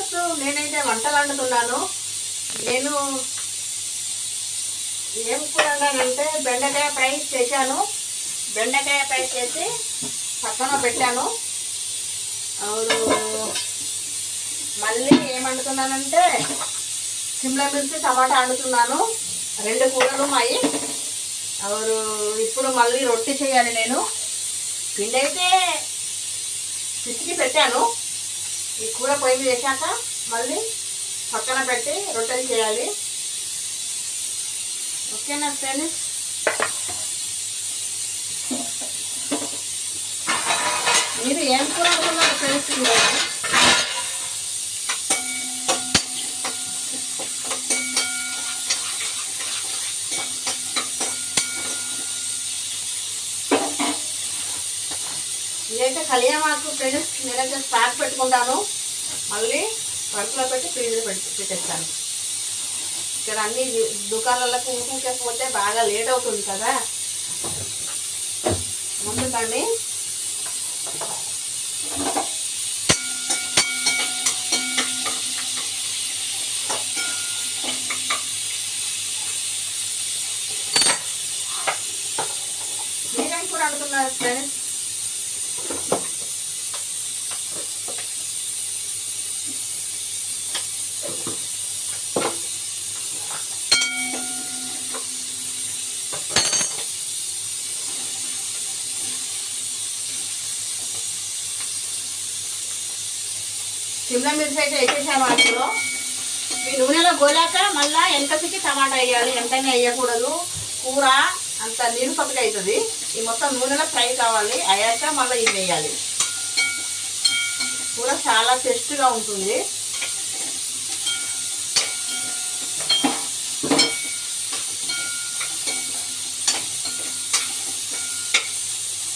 Friends, నేనైతే వంటలు వండుతున్నాను. నేను ఏం కూర వండానంటే బెండకాయ ఫ్రై చేశాను. బెండకాయ ఫ్రై చేసి పక్కన పెట్టాను. అవును, మళ్ళీ ఏం వండుతున్నానంటే సిమ్లా మిర్చి టమాటా వండుతున్నాను. 2 కూరలు మాయి. అవును, ఇప్పుడు మళ్ళీ రొట్టె చేయాలి. నేను పిండి అయితే పిసికి పెట్టాను. ఈ కూర పొయ్యి మీద వేసాక మళ్ళీ పక్కన పెట్టి రొట్టెలు చేయాలి. ఓకేనా ఫ్రెండ్స్? మీరు ఏం కూర అనుకున్నారు ఫ్రెండ్స్? ఇదైతే కలియామాకు ఫ్రెండ్స్. నేనైతే స్టాక్ పెట్టుకుంటాను, మళ్ళీ వర్క్లో పెట్టి ఫ్రీజ్లో పెట్టేస్తాను. ఇక్కడ అన్ని దుకాణాలకు ఊరుకోకపోతే బాగా లేట్ అవుతుంది కదా, ముందుకండి. మీరేం కూడా అనుకున్నారు ఫ్రెండ్స్? సిమ్లా మిర్చి అయితే వేసేసాను. అందులో ఈ నూనెలో గోలాక మళ్ళీ వెనకసికి టమాటా వేయాలి. వెంటనే వేయకూడదు, కూర అంత నిరుపక్కగా అవుతుంది. ఈ మొత్తం నూనెలో ఫ్రై కావాలి. అయ్యాక మళ్ళీ ఇవి వేయాలి. కూర చాలా టేస్ట్గా ఉంటుంది.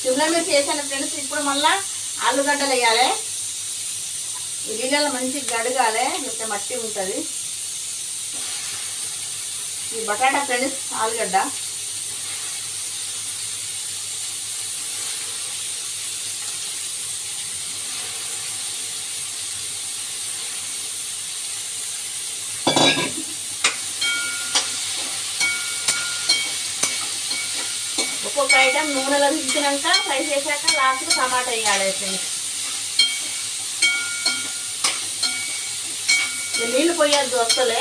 సిమ్లా మిర్చి వేసాను ఫ్రెండ్స్. ఇప్పుడు మళ్ళీ ఆలుగడ్డలు వేయాలి. ఈ నీళ్ళలో మంచి గడగాలి, లేకపోతే మట్టి ఉంటుంది. ఈ బటాటా ఫ్రెండ్స్, ఆలుగడ్డ. ఒక్కొక్క ఐటమ్ నూనెలో దించినాక ఫ్రై చేశాక లాస్ట్కి టమాటా వేయాలి ఫ్రెండ్స్. నీళ్ళు పోయద్దు, వస్తలే.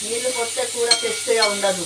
నీళ్ళు పోస్తే కూర టేస్ట్గా ఉండదు.